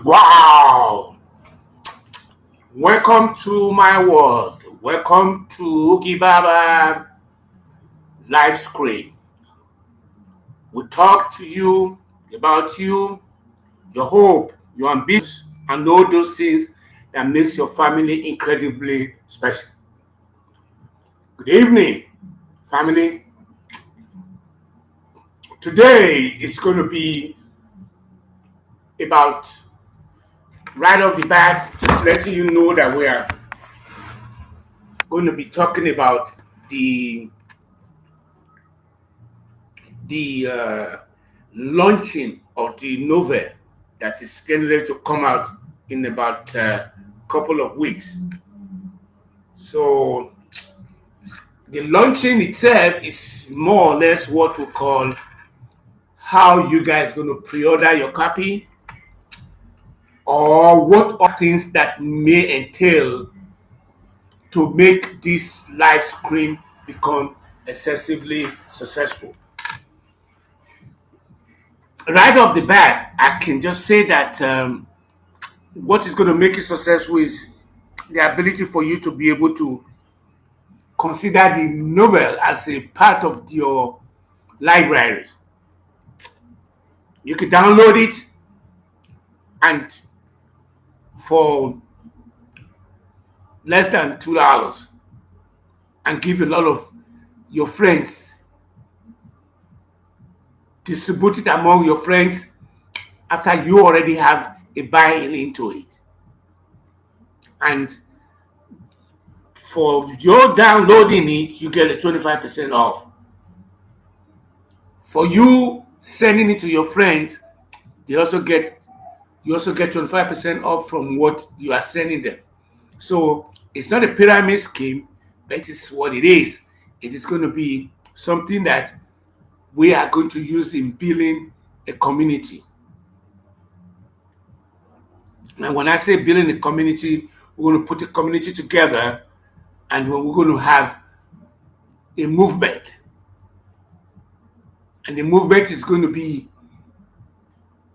Wow! Welcome to my world. Welcome to Oogie Baba live screen. We talk to you about you, your hope, your ambitions, and all those things that makes your family incredibly special. Good evening, family. Today is going to be about right off the bat, just letting you know that we are going to be talking about the the launching of the novel that is getting ready to come out in about a couple of weeks. So the launching itself is more or less what we call how you guys going to pre-order your copy or what are things that may entail to make this live stream become excessively successful. Right off the bat, I can just say that what is going to make it successful is the ability for you to be able to consider the novel as a part of your library. You can download it and for less than $2 and give a lot of your friends, distribute it among your friends after you already have a buy-in into it. And for your downloading it, you get a 25% off. For you sending it to your friends, they also get you also get 25% off from what you are sending them. So it's not a pyramid scheme, but it's what it is. It is going to be something that we are going to use in building a community. And when I say building a community, we're going to put a community together and we're going to have a movement. And the movement is going to be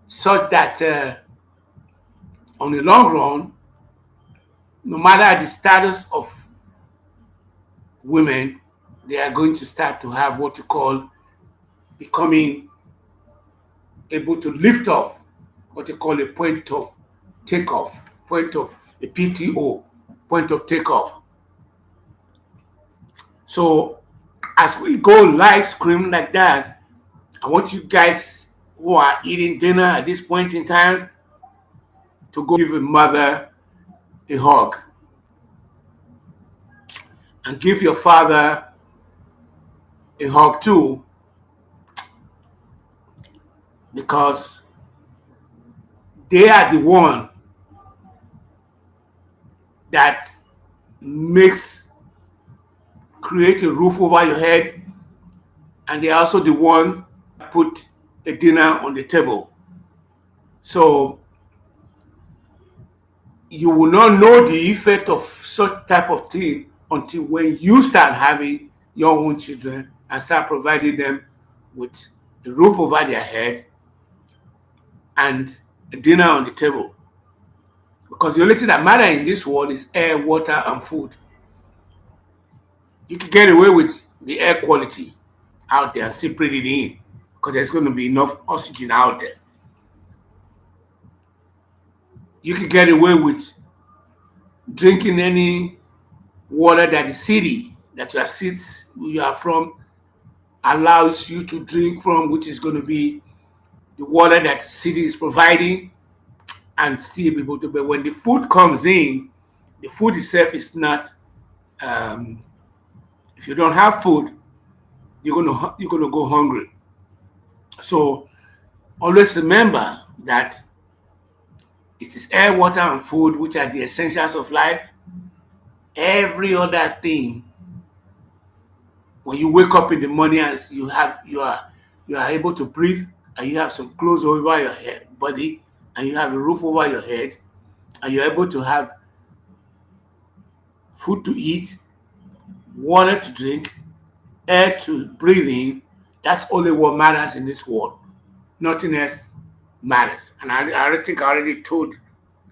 such that on the long run, no matter the status of women, they are going to start to have what you call becoming able to lift off what you call a point of takeoff, point of a PTO, point of takeoff. So as we go live stream like that, I want you guys who are eating dinner at this point in time to go give a mother a hug and give your father a hug too, because they are the one that makes create a roof over your head, and they're also the one that put a dinner on the table. So you will not know the effect of such type of thing until when you start having your own children and start providing them with a roof over their head and a dinner on the table. Because the only thing that matters in this world is air, water, and food. You can get away with the air quality out there and still breathe it in because there's going to be enough oxygen out there. You can get away with drinking any water that the city that you are from allows you to drink from, which is going to be the water that the city is providing, and still be able to. But when the food comes in, the food itself is not. If you don't have food, you're gonna go hungry. So always remember that it is air, water, and food which are the essentials of life. Every other thing, when you wake up in the morning and you are able to breathe and you have some clothes over your head, body, and you have a roof over your head, and you're able to have food to eat, water to drink, air to breathe in, that's only what matters in this world. Nothing else matters. And I think I already told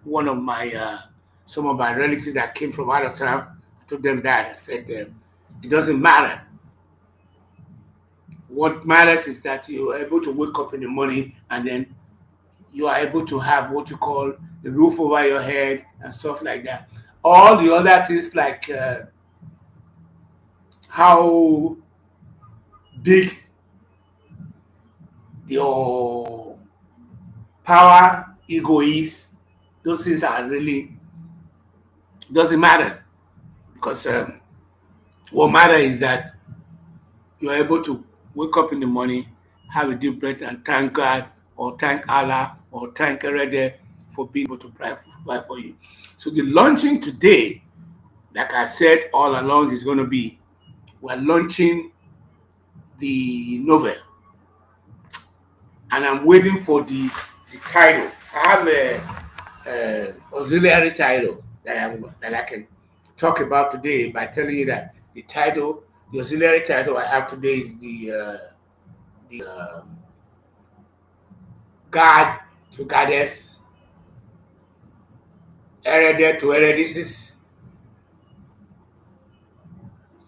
one of my some of my relatives that came from out of town. I told them that I said it doesn't matter. What matters is that you are able to wake up in the morning and then you are able to have what you call the roof over your head and stuff like that. All the other things like how big your power ego is, those things are really doesn't matter because what matters is that you're able to wake up in the morning, have a deep breath, and thank God or thank Allah or thank Erede for being able to provide for you. So the launching today, like I said all along, is going to be we're launching the novel, and I'm waiting for the title. I have a auxiliary title that I can talk about today by telling you that the auxiliary title I have today is the God to Goddess, Erede to Eredices,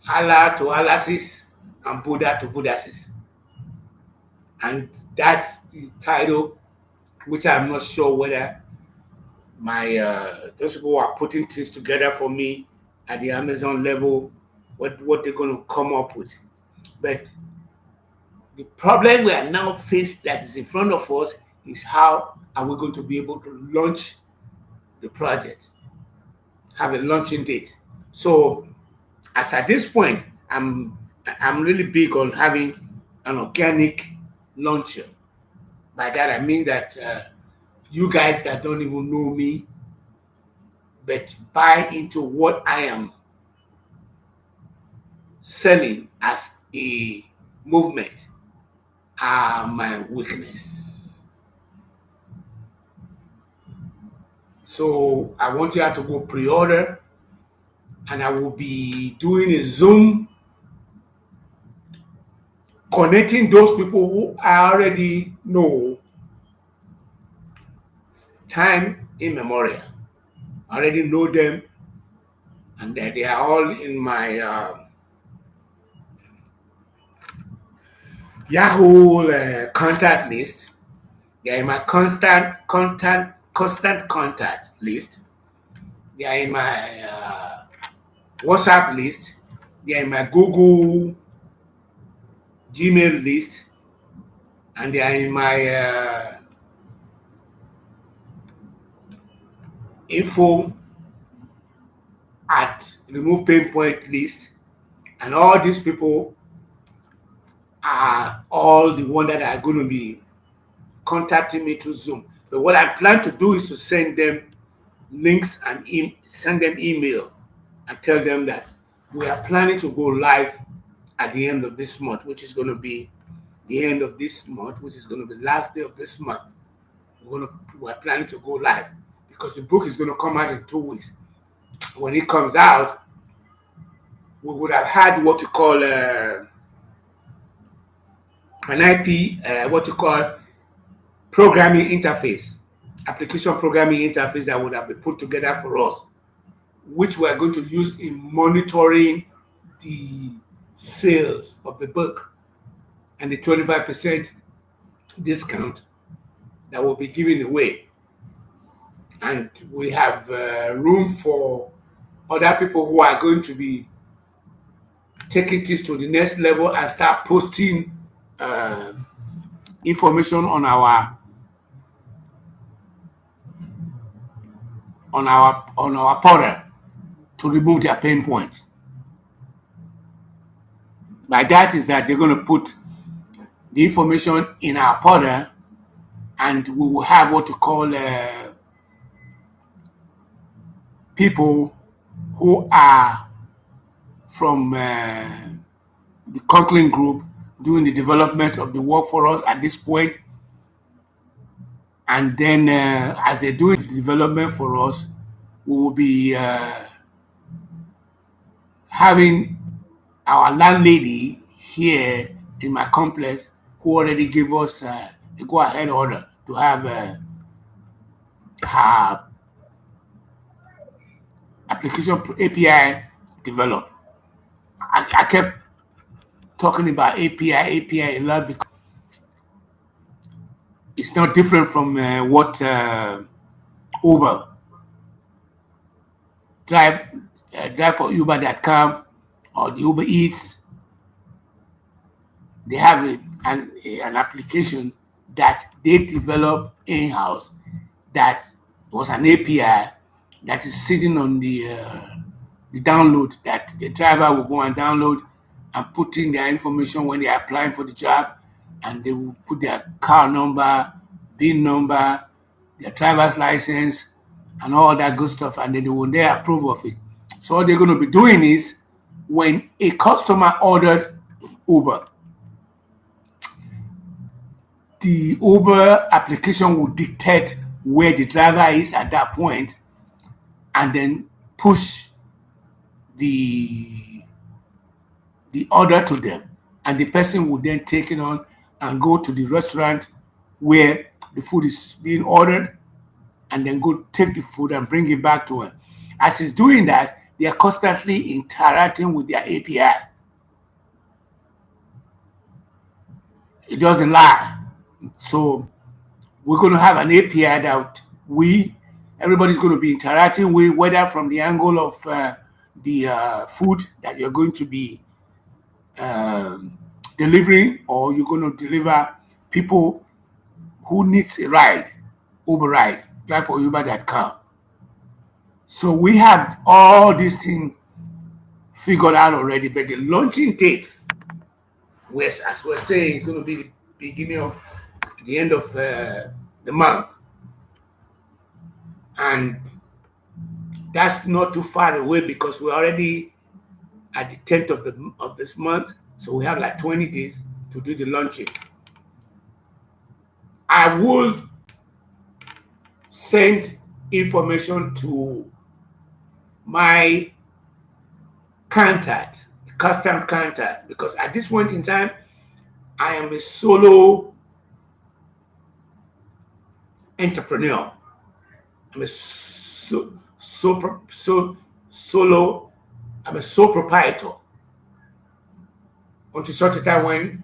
Allah to Allases, and Buddha to Buddhases. And that's the title, which I'm not sure whether my those people who are putting things together for me at the Amazon level, what they're going to come up with. But the problem we are now faced that is in front of us is how are we going to be able to launch the project, have a launching date. So as at this point, I'm really big on having an organic launcher. By that I mean that you guys that don't even know me, but buy into what I am selling as a movement are my weakness. So I want you to go pre-order, and I will be doing a Zoom connecting those people who I already know time immemorial. I already know them, and that they are all in my Yahoo contact list. They are in my constant contact list. They are in my WhatsApp list. They are in my Google Gmail list, and they are in my info at remove pain point list. And all these people are all the one that are going to be contacting me through Zoom. But what I plan to do is to send them links and send them email and tell them that we are planning to go live at the end of this month, which is going to be the end of this month, which is going to be the last day of this month. We're planning to go live because the book is going to come out in 2 weeks. When it comes out, we would have had what you call an IP, what you call programming interface, application programming interface that would have been put together for us, which we're going to use in monitoring the sales of the book and the 25% discount that will be given away. And we have room for other people who are going to be taking this to the next level and start posting information on our portal to remove their pain points. By that is that they're going to put the information in our portal, and we will have what you call people who are from the Conklin Group doing the development of the work for us at this point. And then as they do the development for us, we will be having our landlady here in my complex who already gave us a go-ahead order to have her application API developed. I kept talking about API a lot because it's not different from what Uber drive drive for Uber.com or the Uber Eats. They have an application that they develop in house that was an API that is sitting on the download that the driver will go and download and put in their information when they are applying for the job, and they will put their car number, VIN number, their driver's license, and all that good stuff, and then they will then approve of it. So what they're going to be doing is when a customer ordered Uber, the Uber application will detect where the driver is at that point and then push the order to them, and the person will then take it on and go to the restaurant where the food is being ordered, and then go take the food and bring it back to him. As he's doing that, they are constantly interacting with their API. It doesn't lie. So we're going to have an API that everybody's going to be interacting with, whether from the angle of the food that you're going to be delivering, or you're going to deliver people who needs a ride, Uber ride, drive for Uber.com. So we have all these things figured out already, but the launching date, as we're saying, is going to be the beginning of the end of the month. And that's not too far away because we're already at the 10th of this month. So we have like 20 days to do the launching. I would send information to my contact, custom contact, because at this point in time, I am a solo entrepreneur. I'm a solo. I'm a sole proprietor. Until such a time when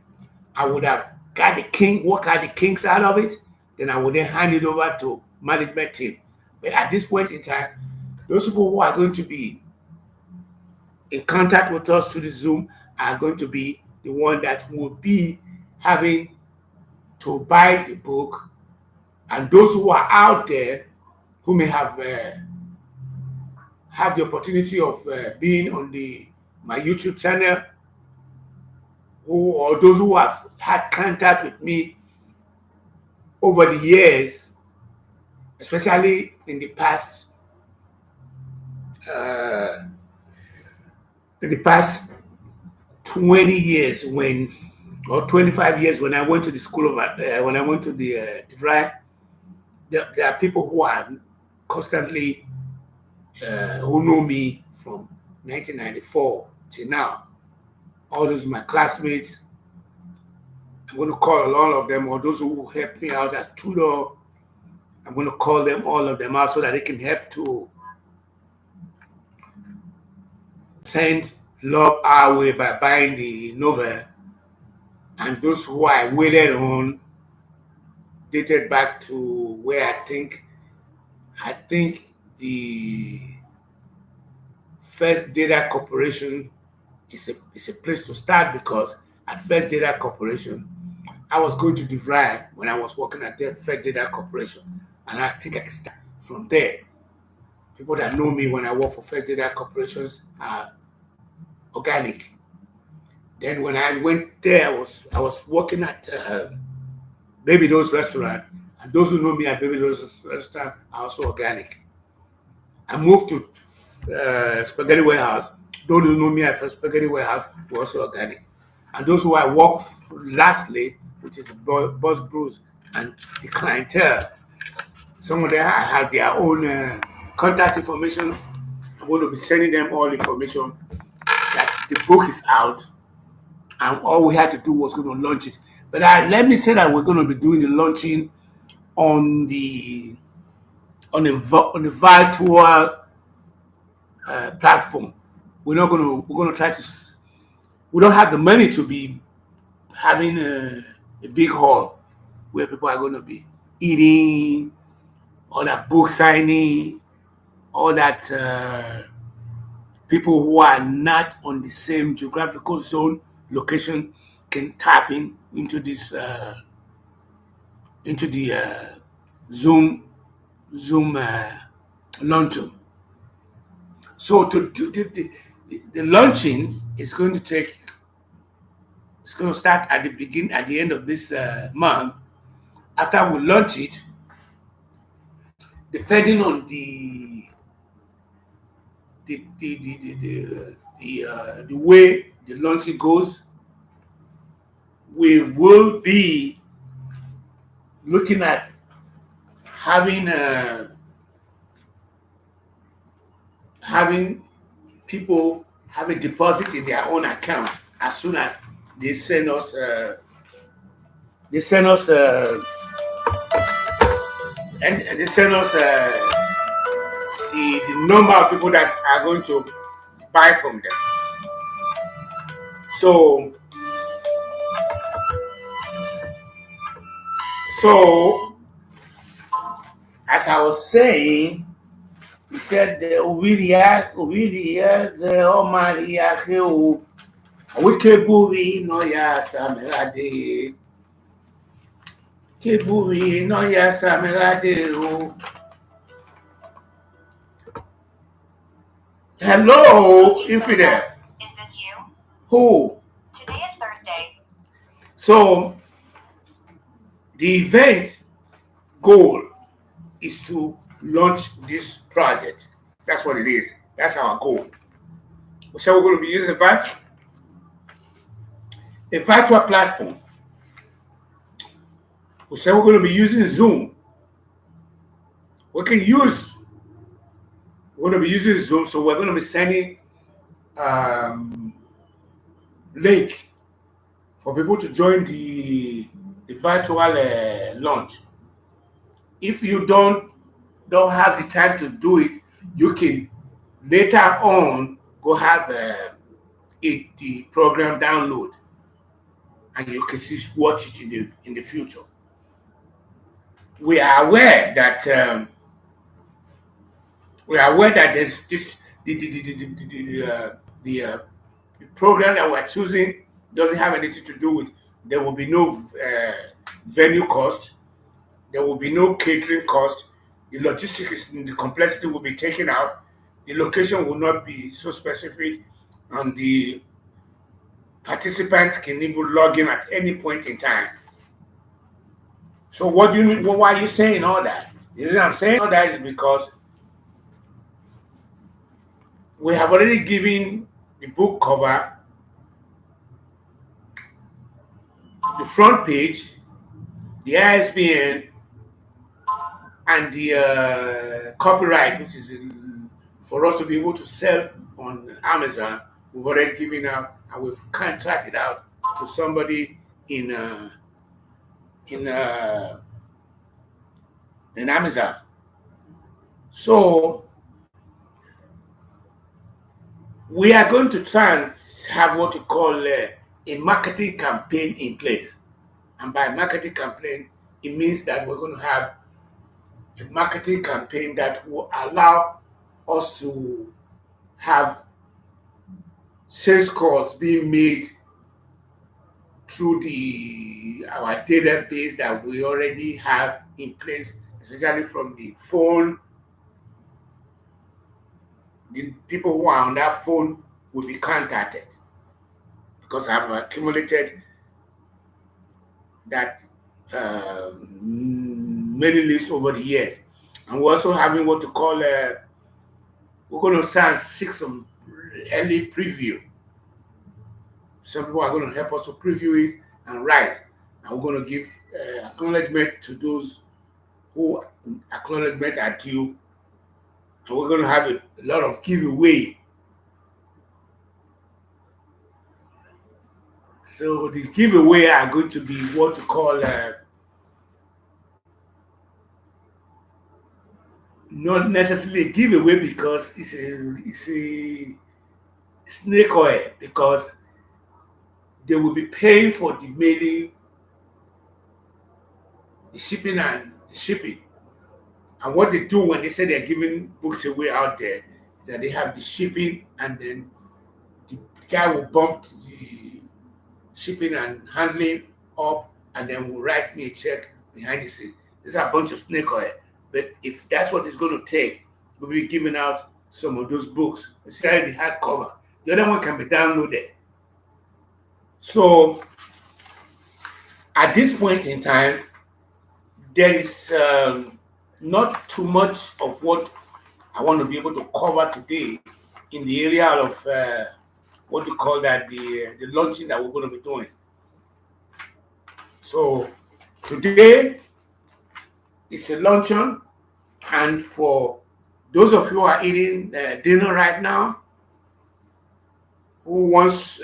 I would have got work out the kinks out of it, then I would then hand it over to management team. But at this point in time, those people who are going to be in contact with us through the Zoom are going to be the one that will be having to buy the book, and those who are out there who may have the opportunity of being on my YouTube channel, or those who have had contact with me over the years, especially in the past 20 years or 25 years when I went to the school of when I went to the DeVry, there are people who are constantly who know me from 1994 till now. All those my classmates. I'm going to call all of them, or those who helped me out as tutor. I'm going to call them, all of them out, so that they can help to send love our way by buying the novel. And those who I waited on, dated back to where I think the First Data Corporation is a place to start, because at First Data Corporation, I was going to DeVry when I was working at the First Data Corporation, and I think I can start from there. People that know me when I work for First Data Corporations are organic. Then when I went there, I was working at Baby Do's restaurant, and those who know me at Baby Do's restaurant are also organic. I moved to Spaghetti Warehouse. Those who know me at Spaghetti Warehouse were also organic. And those who I work lastly, which is Boss Bruce and the clientele, some of them have their own contact information. I'm going to be sending them all information that the book is out, and all we had to do was going to launch it. But let me say that we're going to be doing the launching on the on the virtual platform. We're gonna try to. We don't have the money to be having a big hall where people are going to be eating, all that book signing, all that people who are not on the same geographical zone location can tap in into the Zoom launching. So the launching is going to take. It's going to start at the end of this month. After we launch it, depending on the way the launching goes, we will be looking at having having people have a deposit in their own account as soon as they send us they send us and they send us the number of people that are going to buy from them. So so as I was saying, he said the Uviria the Omaria Hill Wikiburi no ya Samerade Kiburi no ya Samerade. Hello, Infidel. Is this you? Who? Today is Thursday. So the event goal is to launch this project. That's what it is. That's our goal. So we're going to be using a virtual platform. We said we're going to be using Zoom. We can use. We're going to be using Zoom, so we're going to be sending link for people to join the virtual launch. If you don't have the time to do it, you can later on go have the program download, and you can see watch it in the future. We are aware that there's this the program that we're choosing doesn't have anything to do with. There will be no venue cost. There will be no catering cost. The logistics, the complexity will be taken out. The location will not be so specific, and the participants can even log in at any point in time. So what do you mean? Why are you saying all that? The reason I'm saying all that is because we have already given the book cover, the front page, the ISBN, and the copyright, which is for us to be able to sell on Amazon. We've already given out, and we've contracted out to somebody in in uh, in Amazon. So we are going to try and have what you call a marketing campaign in place. And by marketing campaign, it means that we're going to have a marketing campaign that will allow us to have sales calls being made through the our database that we already have in place, especially from the phone. The people who are on that phone will be contacted because I've accumulated that many lists over the years. And we're also having what to call we're going to start some early preview. Some people are going to help us to preview it and write. And we're going to give acknowledgement to those who acknowledgement are due. And we're going to have a lot of giveaway. So the giveaway are going to be what you call not necessarily a giveaway because it's a snake oil, because they will be paying for the mailing, the shipping and the shipping. And what they do when they say they're giving books away out there is that they have the shipping, and then the guy will bump the shipping and handling up, and then will write me a check behind the scene. These are a bunch of snake oil. But if that's what it's going to take, we'll be giving out some of those books, especially the hardcover. The other one can be downloaded. So at this point in time, there is not too much of what I want to be able to cover today in the area of what you call that, the launching that we're going to be doing. So today is a luncheon, and for those of you who are eating dinner right now, who wants,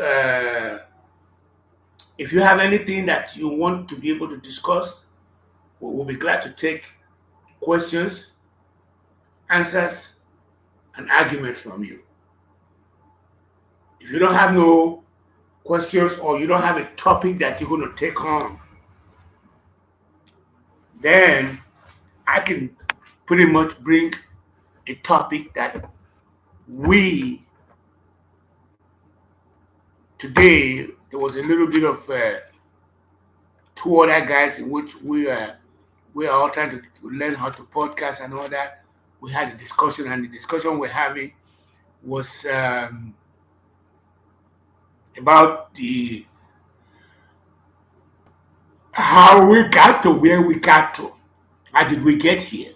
if you have anything that you want to be able to discuss, we'll be glad to take questions, answers, and arguments from you. If you don't have no questions, or you don't have a topic that you're going to take on, then I can pretty much bring a topic that we today, there was a little bit of two other guys in which we are all trying to learn how to podcast and all that. We had a discussion, and the discussion we're having was about the how we got to where we got to. How did we get here?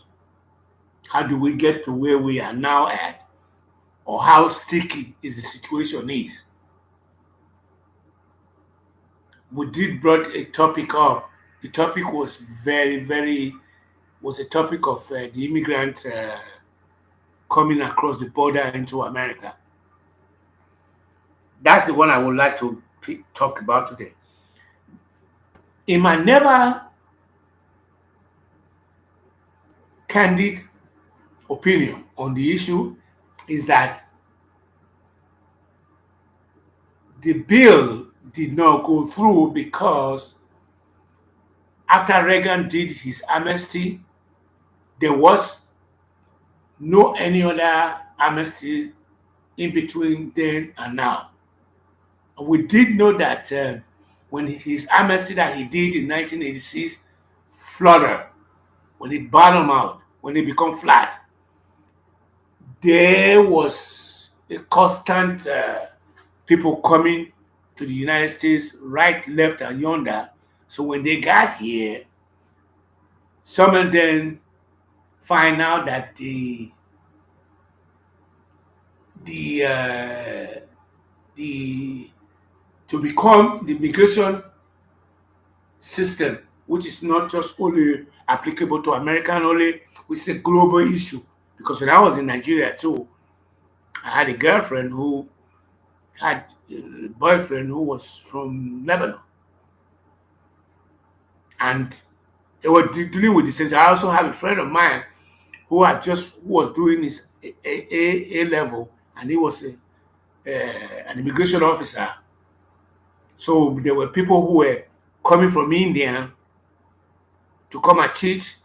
How do we get to where we are now at? Or how sticky is the situation is? We did brought a topic up. The topic was was a topic of the immigrant coming across the border into America. That's the one I would like to talk about today. In my never candid opinion on the issue is that the bill did not go through because after Reagan did his amnesty, there was no any other amnesty in between then and now. And we did know that when his amnesty that he did in 1986 flooded, when it bottomed out, when it became flat, there was a constant people coming to the United States, right, left, and yonder. So when they got here, some of them find out that the to become the immigration system, which is not just only applicable to American only, which is a global issue. Because when I was in Nigeria too, I had a girlfriend who had a boyfriend who was from Lebanon, and they were dealing with the same thing. I also have a friend of mine who was doing his A level, and he was an immigration officer. So there were people who were coming from India to come and teach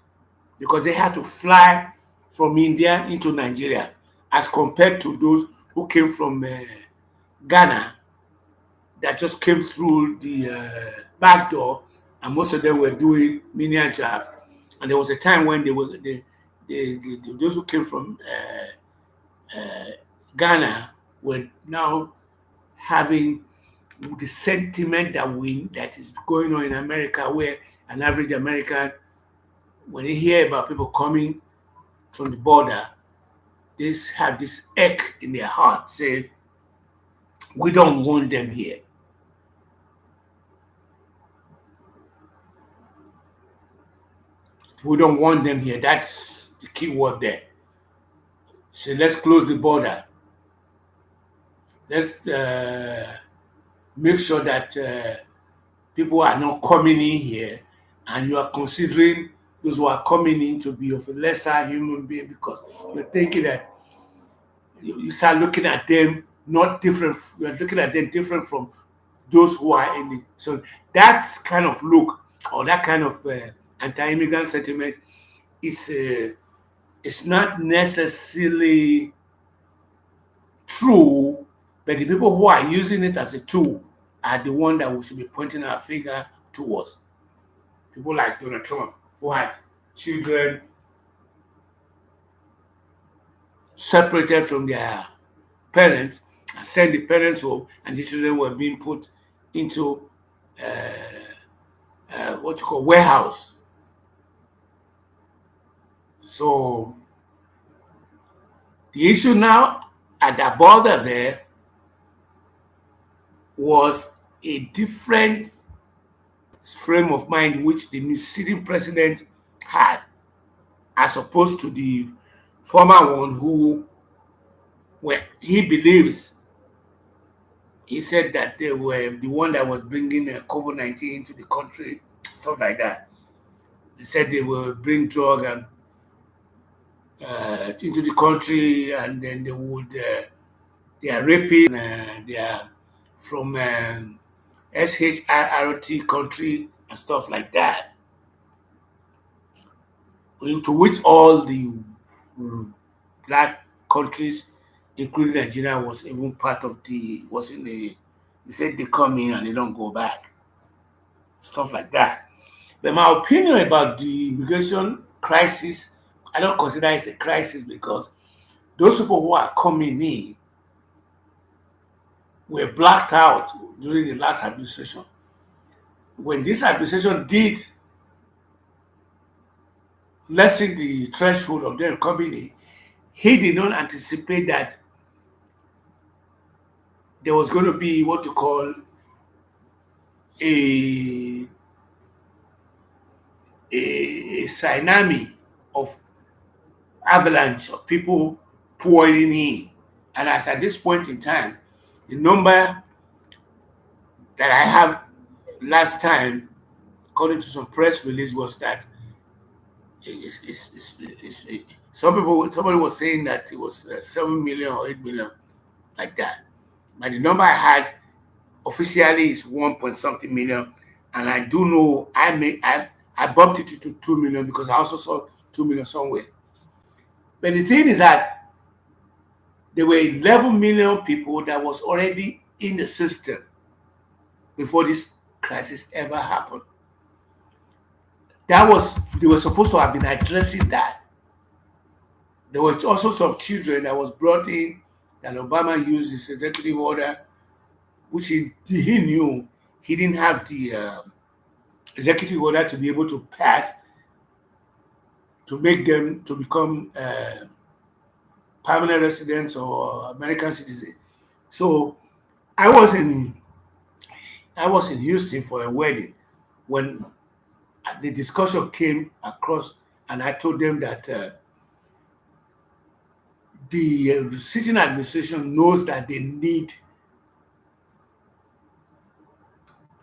because they had to fly from India into Nigeria, as compared to those who came from Ghana that just came through the back door, and most of them were doing menial jobs. And there was a time when those who came from Ghana were now having the sentiment that is going on in America, where an average American, when they hear about people coming from the border, they have this ache in their heart, saying, "We don't want them here." We don't want them here. That's the key word there. So let's close the border. Let's make sure that people are not coming in here, and you are considering those who are coming in to be of a lesser human being because you're thinking that you start looking at them not different. You're looking at them different from those who are in it. So that's kind of look or that kind of anti-immigrant sentiment is it's not necessarily true, but the people who are using it as a tool are the one that we should be pointing our finger towards. People like Donald Trump, who had children separated from their parents and sent the parents home, and the children were being put into what you call warehouse. So the issue now at the border there was a different frame of mind which the new sitting president had, as opposed to the former one who, where he believes, he said that they were the one that was bringing COVID-19 into the country, stuff like that. They said they will bring drug and into the country, and then they would they are raping, they are from SHIRT country and stuff like that. To which all the black countries, including Nigeria, was even part of the was in the. He said they come in and they don't go back, stuff like that. But my opinion about the immigration crisis, I don't consider it a crisis because those people who are coming in were blacked out during the last administration. When this administration did lessen the threshold of them coming in, he did not anticipate that there was going to be what you call a a tsunami of avalanche of people pouring in. And as at this point in time, the number that I have last time, according to some press release, was that some people, somebody was saying that it was 7 million or 8 million, like that. But the number I had officially is 1 point something million. And I do know I bumped it to 2 million because I also saw 2 million somewhere. But the thing is that there were 11 million people that was already in the system before this crisis ever happened. That was they were supposed to have been addressing that. There were also some children that was brought in that Obama used his executive order, which he knew he didn't have the executive order to be able to pass to make them to become permanent residents or American citizens. So I was in I was in Houston for a wedding when the discussion came across, and I told them that the sitting administration knows that they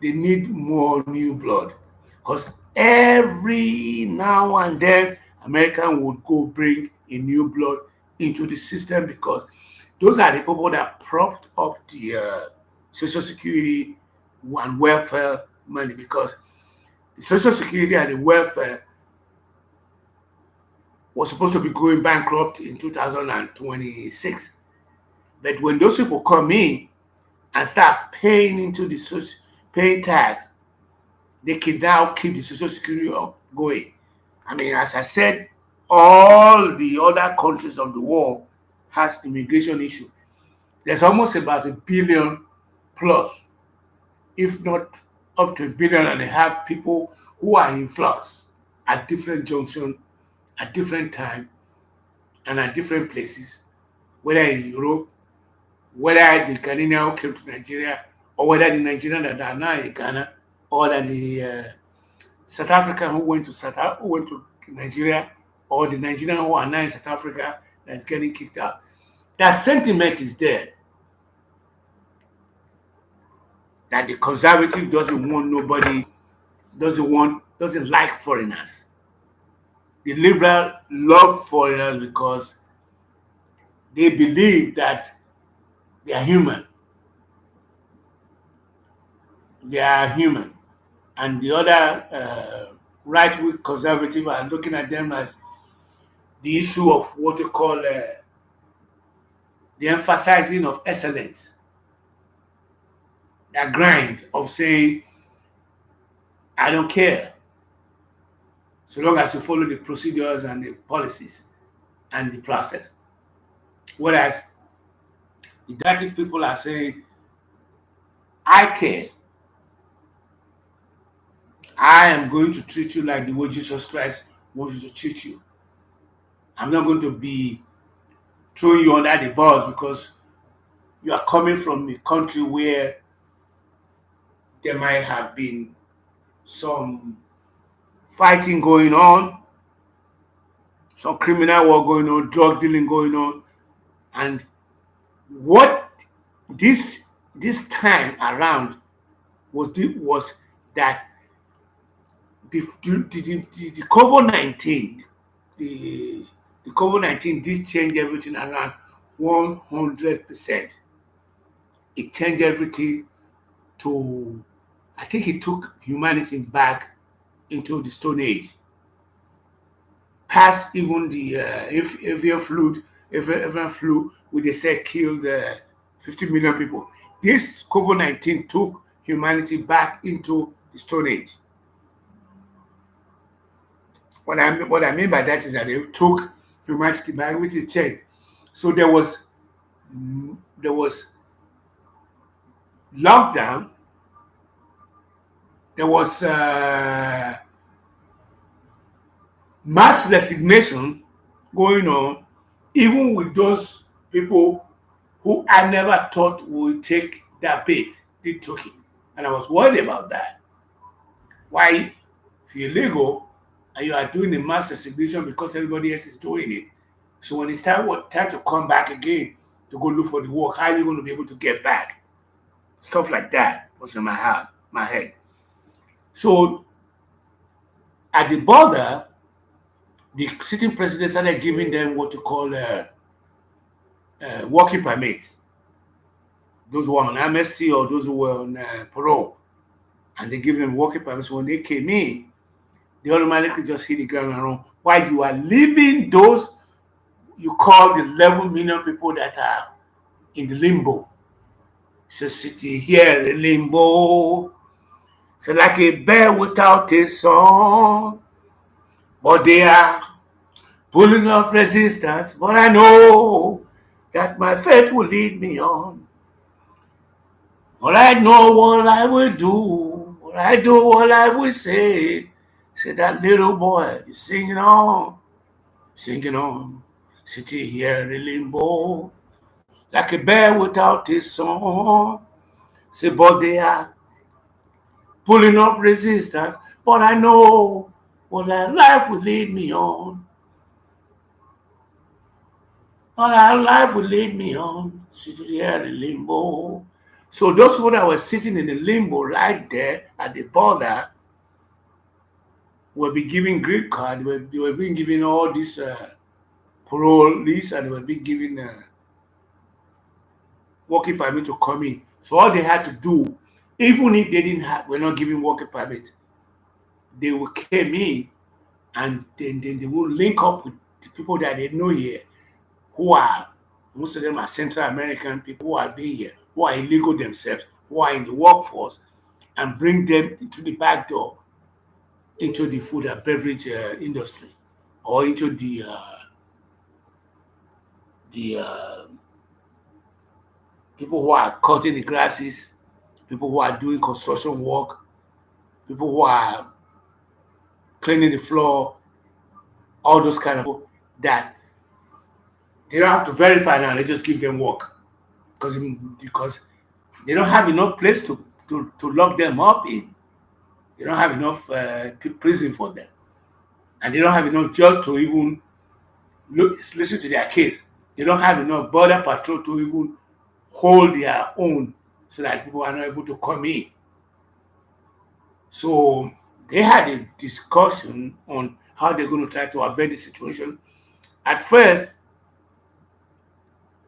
need more new blood because every now and then American would go bring a new blood into the system because those are the people that propped up the social security and welfare money because the social security and the welfare was supposed to be going bankrupt in 2026. But when those people come in and start paying into the paying tax, they can now keep the social security up going. I mean, as I said, all the other countries of the world has immigration issue. There's almost about a billion plus, if not up to 1.5 billion people who are in flux at different junctions, at different time, and at different places, whether in Europe, whether the Ghanaian who came to Nigeria, or whether the Nigerian that are now in Ghana, or that the South African who went to who went to Nigeria, or the Nigerian who are now in South Africa that's getting kicked out. That sentiment is there that the conservative doesn't want nobody, doesn't like foreigners. The liberal love foreigners because they believe that they are human. They are human. And the other right wing conservative are looking at them as the issue of what they call the emphasizing of excellence, that grind of saying, I don't care, so long as you follow the procedures and the policies and the process. Whereas the dirty people are saying, I care. I am going to treat you like the way Jesus Christ wants you to treat you. I'm not going to be throwing you under the bus because you are coming from a country where there might have been some fighting going on, some criminal war going on, drug dealing going on, and what this this time around was that the COVID-19, the the COVID-19 did change everything around 100%. It changed everything to, I think it took humanity back into the Stone Age, past even the avian flu, avian flu, which they said killed 50 million people. This COVID-19 took humanity back into the Stone Age. What I mean by that is that they took humanity back, which it changed. So there was lockdown, there was mass resignation going on, even with those people who I never thought would take that bait. They took it. And I was worried about that. Why, if you're legal and you are doing the mass resignation because everybody else is doing it, so when it's time to come back again to go look for the work, how are you going to be able to get back? Stuff like that was in my head. So at the border, the sitting president started giving them what you call working permits. Those who were on amnesty or those who were on parole, and they give them working permits. When they came in, they automatically just hit the ground and run. While you are leaving those you call the 11 million people that are in the limbo. So city here in limbo. So like a bear without a song. But they are pulling up resistance. But I know that my faith will lead me on. All I know what I will do. What I do, what I will say. Say that little boy is singing on. City here in limbo. Like a bear without a song. Say, but they are pulling up resistance. But I know what life will lead me on. What life will lead me on. Sitting here in limbo. So those people that were sitting in the limbo right there at the border will be given green card. They were being given all this parole list, and they were being given working permit to come in. So all they had to do, even if they didn't have, were not giving working permit, they will came in, and then they will link up with the people that they know here, who are, most of them are Central American people who are being here, who are illegal themselves, who are in the workforce, and bring them into the back door, into the food and beverage industry, or into the people who are cutting the grasses, people who are doing construction work, people who are cleaning the floor, all those kind of people that they don't have to verify now. They just give them work because they don't have enough place to lock them up in. They don't have enough prison for them, and they don't have enough judge to even listen to their case. They don't have enough border patrol to even hold their own, so that people are not able to come in. So they had a discussion on how they're going to try to avert the situation. At first,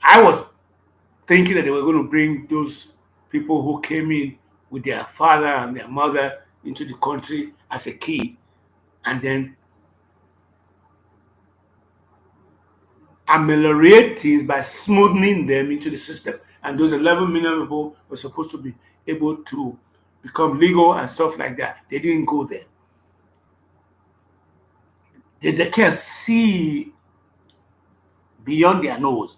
I was thinking that they were going to bring those people who came in with their father and their mother into the country as a kid, and then ameliorate things by smoothing them into the system. And those 11 million people were supposed to be able to become legal and stuff like that. They didn't go there. They can't see beyond their nose.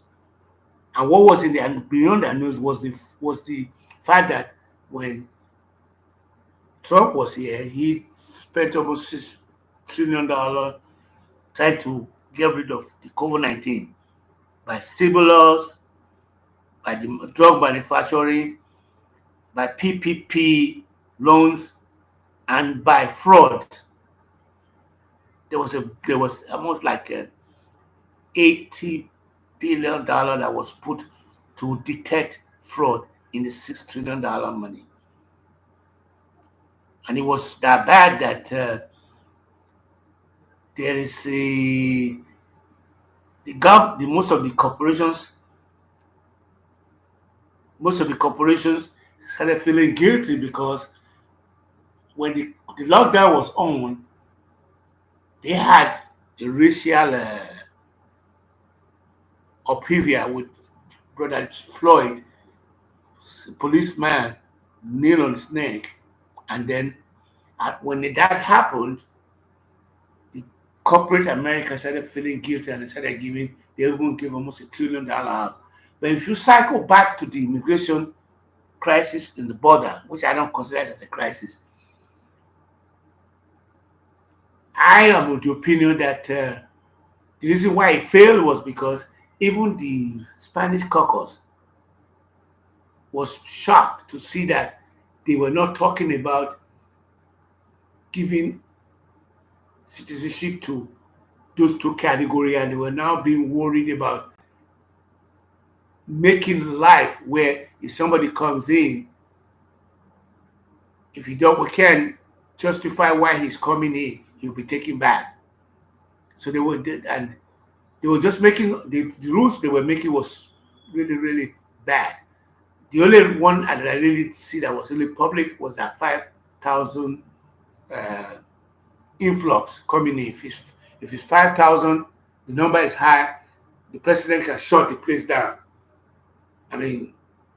And what was in their beyond their nose was the fact that when Trump was here, he spent almost $6 trillion trying to get rid of the COVID-19 by stimulus, by the drug manufacturing, by PPP loans, and by fraud. There was almost like a $80 billion that was put to detect fraud in the $6 trillion money, and it was that bad that there is the most of the corporations started feeling guilty because when the lockdown was on, they had a racial upheaval with Brother Floyd, policeman, nail on his neck, and then when that happened, the corporate America started feeling guilty and they started giving. They even gave almost $1 trillion out. But if you cycle back to the immigration crisis in the border, which I don't consider as a crisis, I am of the opinion that the reason why it failed was because even the Spanish caucus was shocked to see that they were not talking about giving citizenship to those two categories, and they were now being worried about making life where if somebody comes in, if he don't, we can justify why he's coming in, he'll be taken back. So they were just making the rules they were making was really, really bad. The only one that I really see that was really public was that 5,000 uh, influx coming in. If it's 5,000, the number is high, the president can shut the place down. I mean,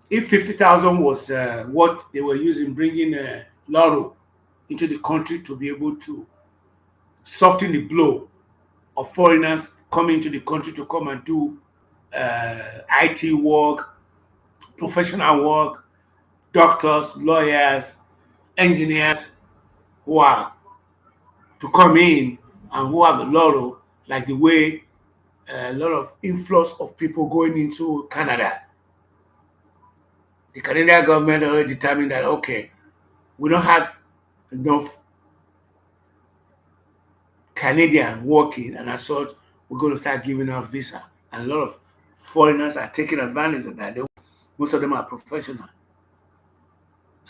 if 50,000 was what they were using, bringing Lauro into the country to be able to soften the blow of foreigners coming to the country to come and do IT work, professional work, doctors, lawyers, engineers who are to come in and who have a lot of, like the way a lot of influx of people going into Canada. The Canadian government already determined that, okay, we don't have enough Canadian working, and as such, we're going to start giving out visa. And a lot of foreigners are taking advantage of that. Most of them are professional.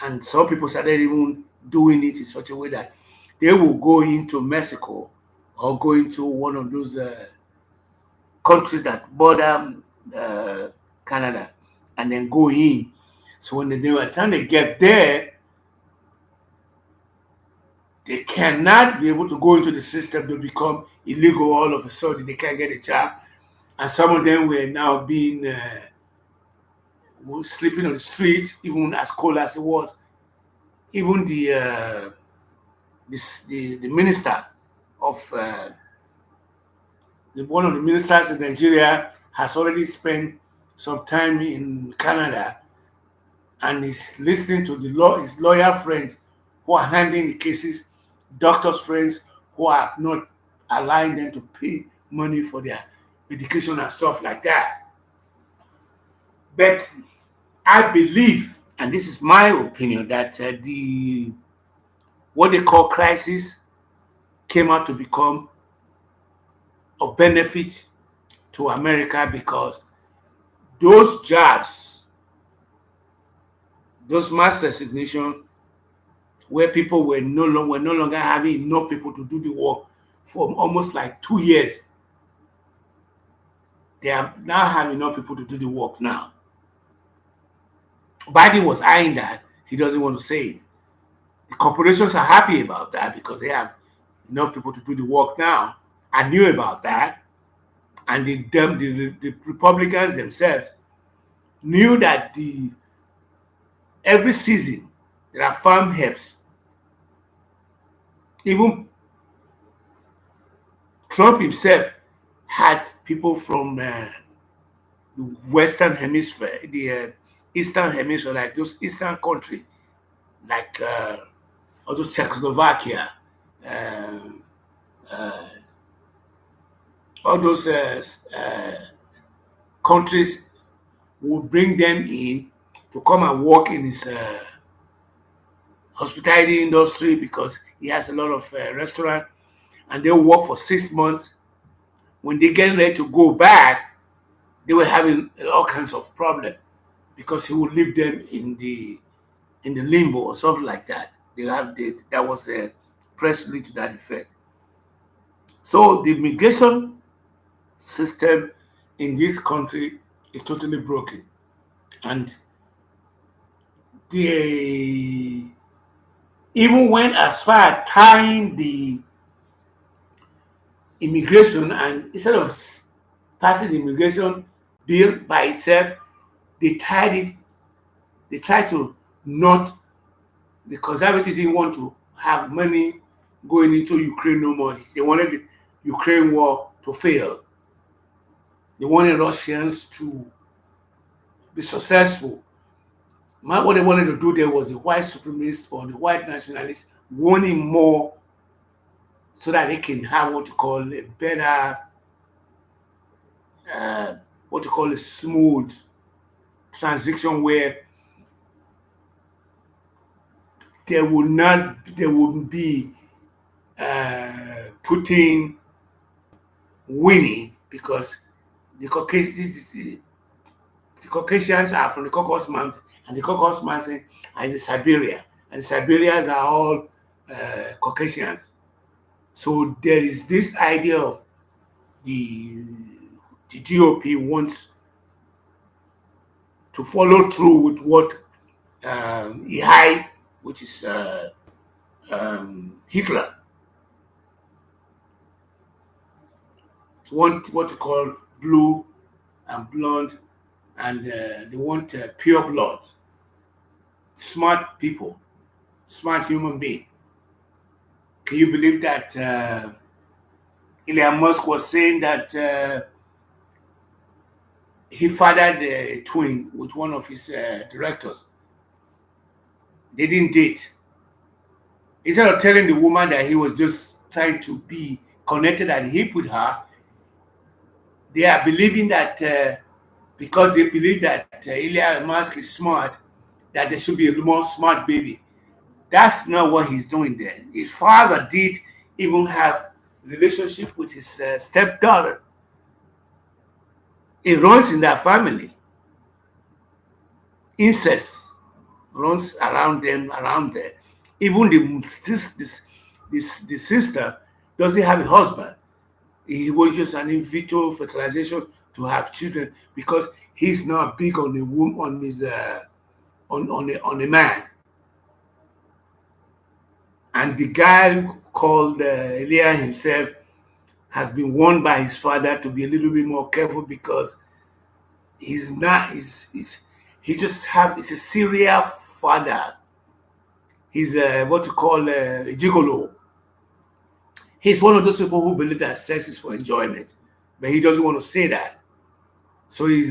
And some people started even doing it in such a way that they will go into Mexico or go into one of those countries that border uh, Canada and then go in. So when by the time they get there, they cannot be able to go into the system. They become illegal all of a sudden. They can't get a job. And some of them were now being sleeping on the street, even as cold as it was. Even the minister of one of the ministers in Nigeria has already spent some time in Canada and is listening to his lawyer friends who are handling the cases, doctors friends who are not allowing them to pay money for their medication and stuff like that. But I believe, and this is my opinion, that the what they call crisis came out to become of benefit to America because those jobs, those mass resignation, where people were no longer having enough people to do the work for almost like 2 years. They have now have enough people to do the work now. Biden was eyeing that. He doesn't want to say it. The corporations are happy about that because they have enough people to do the work now. I knew about that. And the Republicans themselves knew that every season there are farm helps. Even Trump himself had people from the Western Hemisphere, the Eastern Hemisphere, like those Eastern countries, like all those Czechoslovakia, uh, uh, all those countries would bring them in to come and work in his hospitality industry because he has a lot of restaurant, and they'll work for 6 months. When they get ready to go back, they were having all kinds of problems because he would leave them in the limbo or something like that. That was a press release to that effect. So the immigration system in this country is totally broken, and they even went as far as tying the immigration, and instead of passing the immigration bill by itself, they tied it. They tried to not. The conservatives didn't want to have money going into Ukraine no more. They wanted the Ukraine war to fail. They wanted Russians to be successful. What they wanted to do there was the white supremacists or the white nationalists wanting more so that they can have what you call a better, uh, what you call a smooth transition where there wouldn't be Putin winning because the Caucasians are from the Caucasus Mountain, and the Caucasus Mountain are in Siberia, and the Siberians are all Caucasians. So there is this idea of the the GOP wants to follow through with what EHI, which is Hitler, want what you call blue and blonde, and they want pure blood, smart people, smart human being. Can you believe that Elon Musk was saying that he fathered a twin with one of his directors? They didn't date. Instead of telling the woman that he was just trying to be connected and hip with her, they are believing that because they believe that Elon Musk is smart, that there should be a more smart baby. That's not what he's doing there. His father did even have relationship with his stepdaughter. It runs in that family. Incest runs around them, around there. Even the sister doesn't have a husband. He was just an in vitro fertilization to have children because he's not big on the womb on his on a man. And the guy called Elia himself has been warned by his father to be a little bit more careful because he's not he just have he's a serial father. He's what you call a gigolo. He's one of those people who believe that sex is for enjoyment, but he doesn't want to say that. So he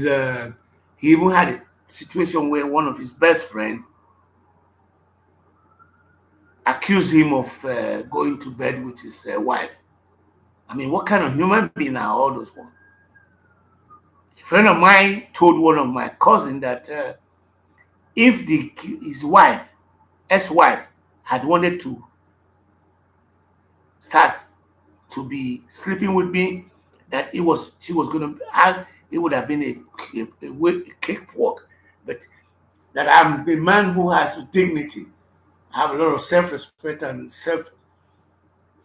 even had a situation where one of his best friends accused him of going to bed with his wife. I mean, what kind of human being are all those ones? A friend of mine told one of my cousins that if his wife, ex-wife, had wanted to start to be sleeping with me, that she was gonna, it would have been a cakewalk. But that I'm a man who has dignity, I have a lot of self-respect and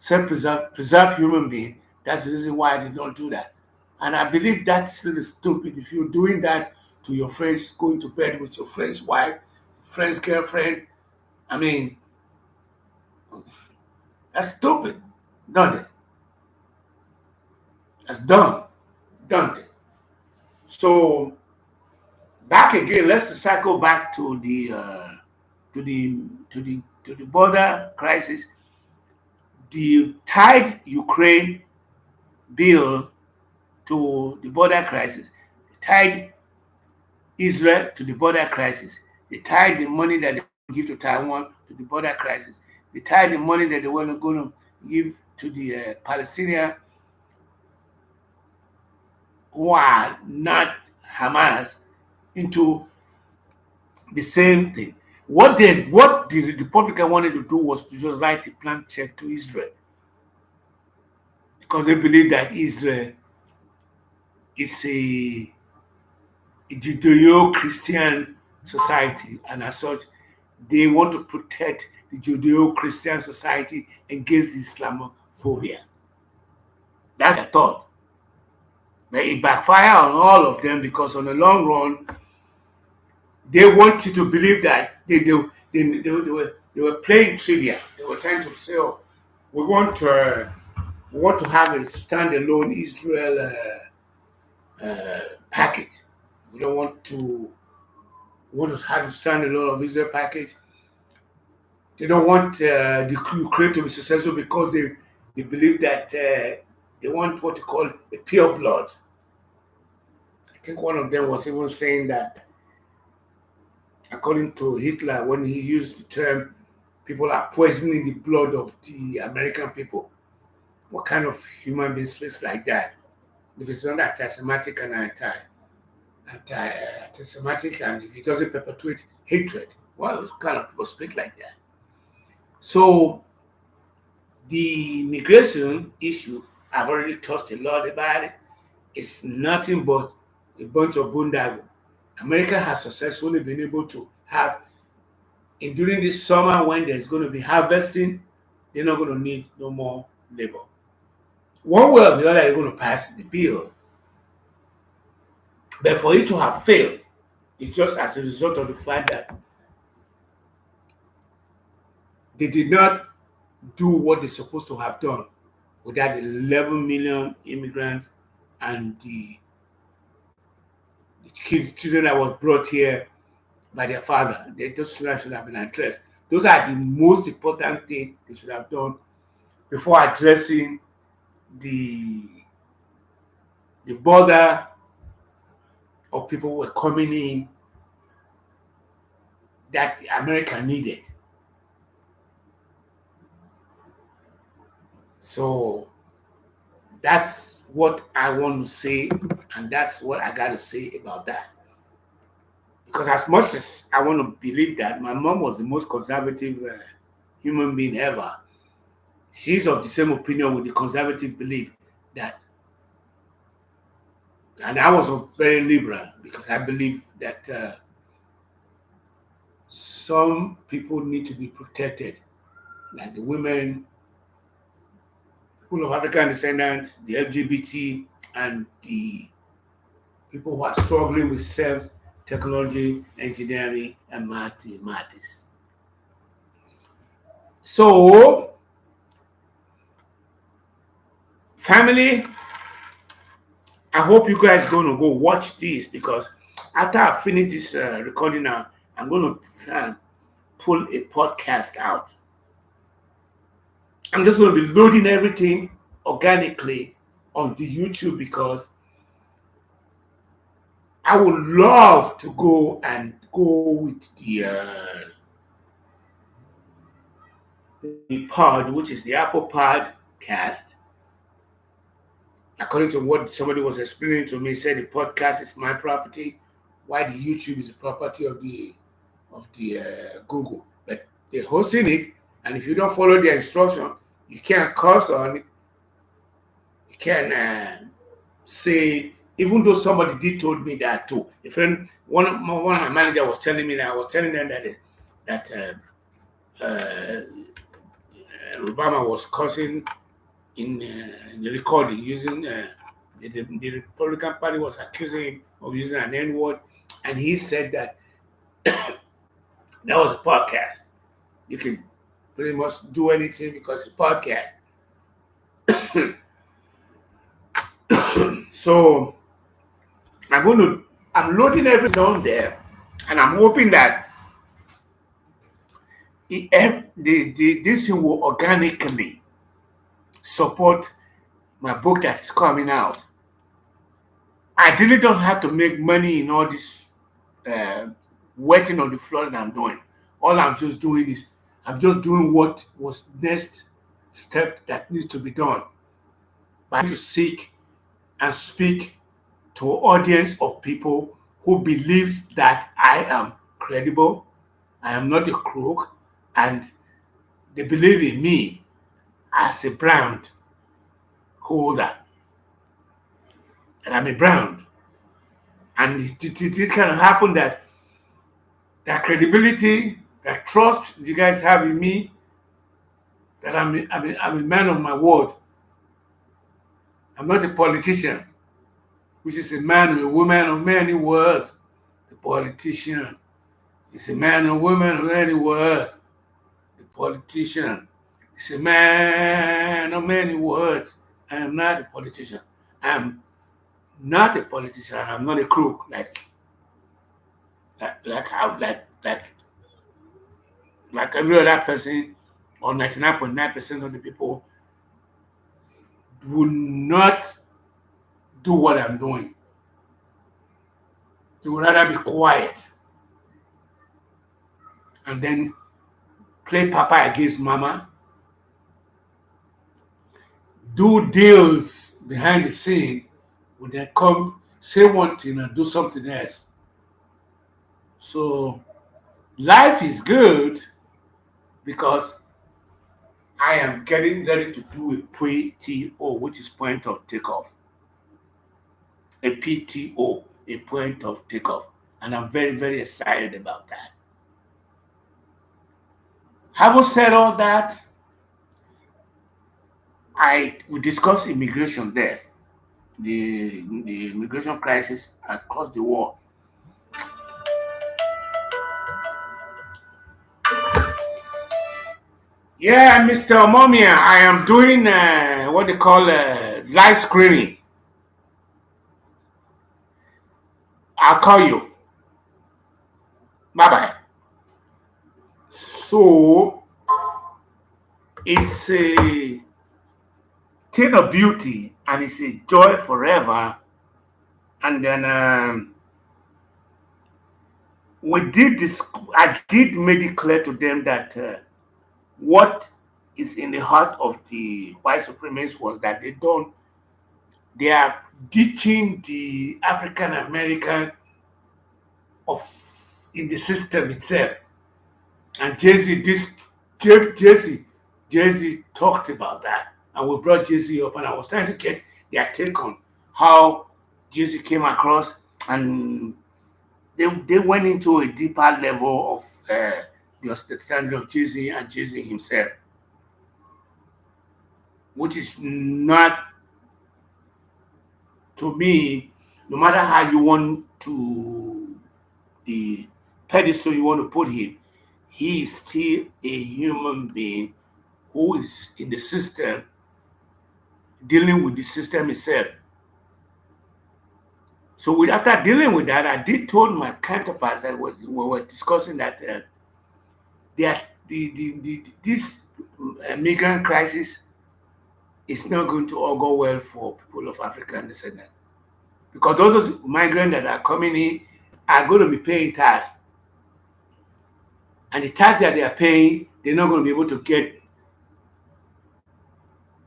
preserve human being. That's the reason why they don't do that. And I believe that's still stupid. If you're doing that to your friends, going to bed with your friend's wife, friend's girlfriend, I mean, that's stupid, don't it? That's dumb, don't it? So back again, let's cycle back to the border crisis. The tied Ukraine bill to the border crisis, tied Israel to the border crisis. They tied the money that they give to Taiwan to the border crisis. They tied the money that they were going to give to the Palestinian who are not Hamas into the same thing. What the Republican wanted to do was to just write a blank check to Israel because they believe that Israel is a Judeo-Christian society, and as such, they want to protect the Judeo-Christian society against Islamophobia. That's their thought. But it backfired on all of them because on the long run, they want you to believe that they were playing trivia. They were trying to say, oh, we want to have a standalone Israel package. We don't want to have a standalone of Israel package. They don't want the Ukraine to be successful because they believe that they want what you call a pure blood. I think one of them was even saying that, according to Hitler, when he used the term, people are poisoning the blood of the American people. What kind of human being speaks like that? If it's not anti-Semitic and anti-Semitic, and if it doesn't perpetuate hatred, well, those kind of people speak like that. So the migration issue, I've already talked a lot about it. It's nothing but a bunch of boondoggle. America has successfully been able to have, and during this summer when there's going to be harvesting, they're not going to need no more labor. One way or the other, they're going to pass the bill. But for it to have failed, it's just as a result of the fact that they did not do what they're supposed to have done with that 11 million immigrants and the children that was brought here by their father. Those children should have been addressed. Those are the most important thing they should have done before addressing the border of people who were coming in that America needed. So that's what I want to say, and that's what I got to say about that. Because as much as I want to believe that, my mom was the most conservative human being ever. She's of the same opinion with the conservative belief that, and I was very liberal because I believe that some people need to be protected, like the women, people of African descent, the LGBT, and the people who are struggling with science, technology, engineering, and mathematics. So, family, I hope you guys going to go watch this because after I finish this recording now, I'm going to pull a podcast out. I'm just going to be loading everything organically on the YouTube because I would love to go with the pod, which is the Apple Podcast. According to what somebody was explaining to me, said the podcast is my property, while the YouTube is the property of the Google. But they're hosting it, and if you don't follow their instruction, you can't curse on it. You can say, even though somebody did told me that too. A friend, one of my manager was telling me that I was telling them that Obama was cursing in the recording using the Republican Party was accusing him of using an N word, and he said that that was a podcast. You can pretty much do anything because it's a podcast. So I'm loading everything on there, and I'm hoping that this thing will organically support my book that is coming out. I really don't have to make money in all this uh, waiting on the floor that I'm doing. All I'm just doing is I'm just doing what was next step that needs to be done by to seek and speak to an audience of people who believes that I am credible, I am not a crook, and they believe in me as a brand holder. And I'm a brand. And it can happen that that credibility, that trust you guys have in me, that I'm a man of my word. I'm not a politician, which is a man or a woman of many words. The politician is a man or woman of many words. The politician is a man of many words. I am not a politician. I'm not a politician. I'm not a crook like every other person or 99.9% of the people will not do what I'm doing. They would rather be quiet and then play papa against mama, do deals behind the scene, when they come say one thing and do something else. So life is good because I am getting ready to do a PTO, which is point of takeoff. A PTO, a point of takeoff. And I'm very, very excited about that. Having said all that, we discussed immigration there, the immigration crisis across the world. Yeah, Mr. Omomia, I am doing what they call live screening. I'll call you. Bye bye. So it's a thing of beauty and it's a joy forever. And then we did this. I did make it clear to them that what is in the heart of the white supremacists was that they are ditching the African American of in the system itself. And Jay-Z talked about that. And we brought Jay-Z up and I was trying to get their take on how Jay-Z came across, and they went into a deeper level of the understanding of Jay-Z and Jay-Z himself, which is not, to me, no matter how you want to, the pedestal you want to put him, he is still a human being who is in the system, dealing with the system itself. So after dealing with that, I did told my counterparts that we were discussing that this migrant crisis is not going to all go well for people of African descent, because those migrants that are coming in are going to be paying tax, and the tax that they are paying, they're not going to be able to get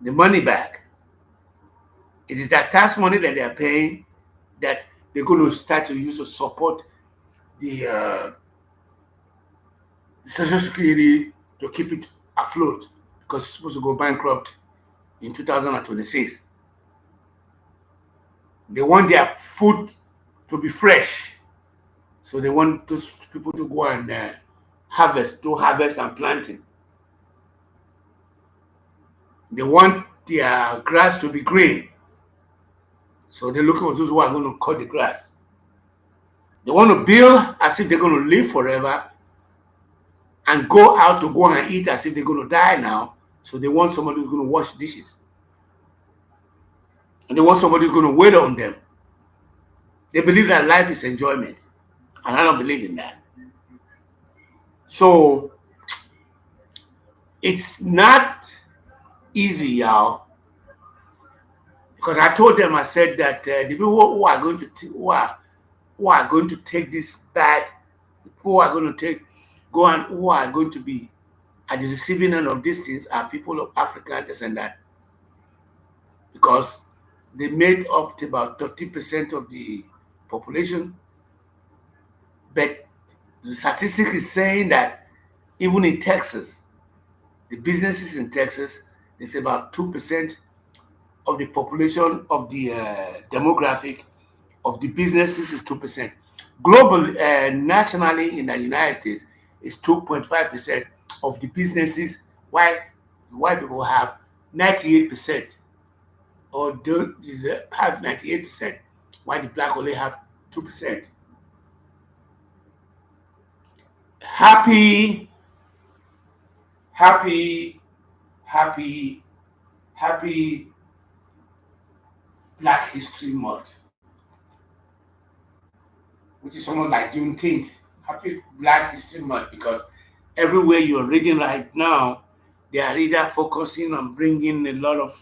the money back. It is that tax money that they are paying that they're going to start to use to support the Social Security to keep it afloat, because it's supposed to go bankrupt in 2026. They want their food to be fresh, so they want those people to go and do harvest and planting. They want their grass to be green. So they're looking for those who are going to cut the grass. They want to build as if they're going to live forever and go out to go and eat as if they're going to die now. So they want somebody who's going to wash dishes. And they want somebody who's going to wait on them. They believe that life is enjoyment. And I don't believe in that. So it's not easy, y'all. Because I told them, I said that the people who are going to who are going to take this bad, who are going to take go and who are going to be at the receiving end of these things are people of African descent, because they made up to about 30% of the population. But the statistic is saying that even in Texas, the businesses in Texas, it's about 2% of the population of the demographic of the businesses is 2%. Globally, nationally in the United States, is 2.5% of the businesses. Why the white people have 98%, or don't have 98%, while the black only have 2%. Happy, happy, happy, happy Black History Month, which is almost like Juneteenth. Happy Black History Month, because everywhere you're reading right now, they are either focusing on bringing a lot of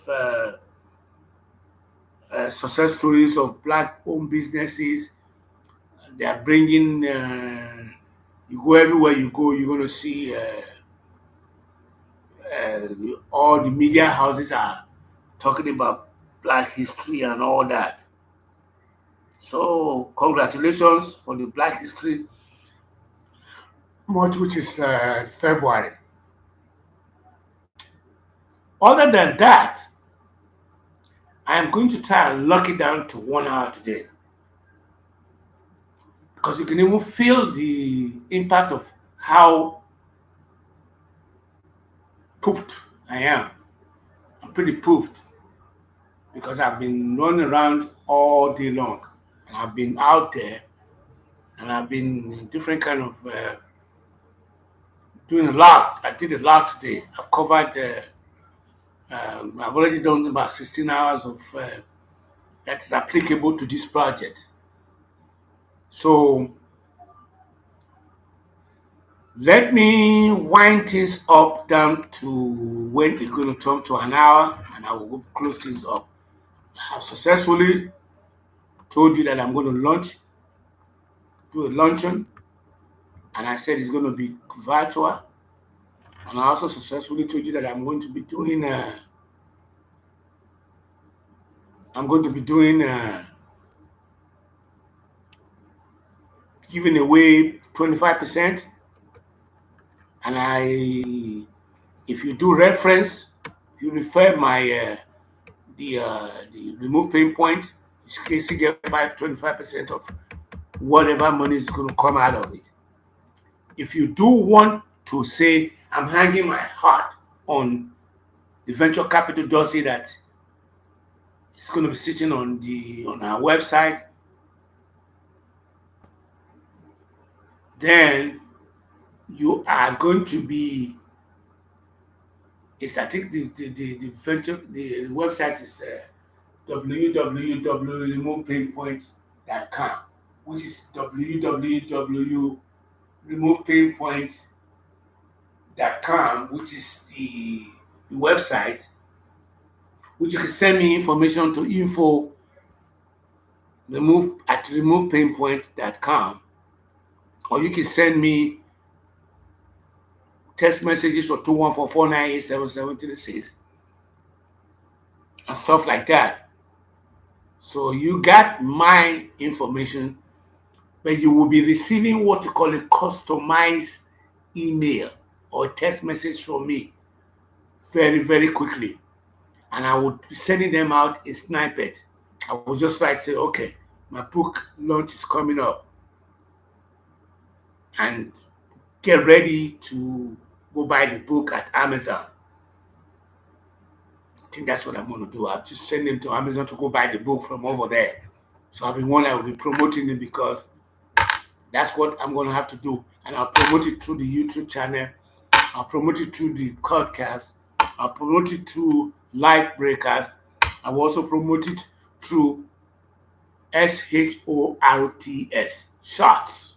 success stories of black-owned businesses. They are bringing. You go everywhere you go, you're going to see uh, all the media houses are talking about Black history and all that. So congratulations for the Black History Month, which is February. Other than that, I am going to try and lock it down to 1 hour today, because you can even feel the impact of how pooped I am. I'm pretty pooped because I've been running around all day long, and I've been out there, and I've been in different kind of doing a lot. I did a lot today. I've covered. I've already done about 16 hours of that is applicable to this project. So let me wind things up down to when it's going to turn to an hour, and I will close things up. I have successfully told you that I'm going to do a luncheon, and I said it's going to be virtual. And I also successfully told you that I'm going to be doing giving away 25%. And if you do reference, you refer my the remove pain point, it's KC get 25% of whatever money is going to come out of it. If you do want to say, I'm hanging my heart on the venture capital dossier that it's going to be sitting on our website, then you are going to be. It's, I think the venture the website is www.removepainpoint.com, which is www.removepainpoint.com, which is the website, which you can send me information to info removepainpoint.com, or you can send me text messages for 214-498-7736 and stuff like that. So you got my information, but you will be receiving what you call a customized email or text message from me very, very quickly. And I would be sending them out a snippet. I will just write, say, okay, my book launch is coming up, and get ready to go buy the book at Amazon. think that's what I'm going to do. I'll just send them to Amazon to go buy the book from over there. So I'll be one I will be promoting it because that's what I'm going to have to do. And I'll promote it through the YouTube channel. I'll promote it through the podcast. I'll promote it through live breakers. I will also promote it through SHORTS. Shots.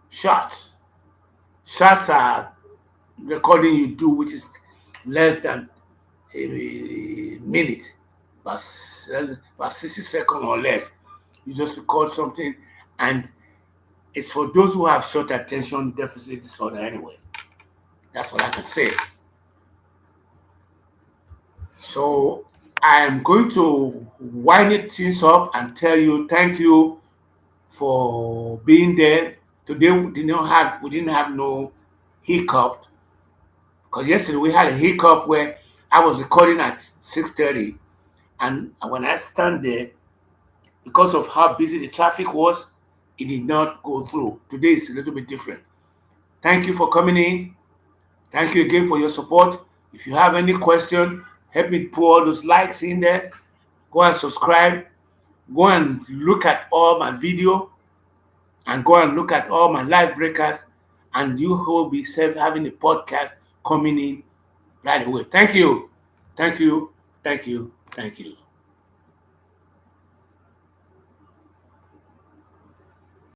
Shots. Shots are recording you do, which is less than a minute, about 60 seconds or less. You just record something, and it's for those who have short attention deficit disorder anyway. That's all I can say. So I am going to wind it things up and tell you thank you for being there. Today we didn't have no hiccup because yesterday we had a hiccup where I was recording at 6:30, and when I stand there, because of how busy the traffic was, it did not go through. Today is a little bit different. Thank you for coming in. Thank you again for your support. If you have any question, help me put all those likes in there. Go and subscribe. Go and look at all my video and go and look at all my live breakers, and you will be having a podcast coming in right away. Thank you. Thank you. Thank you. Thank you.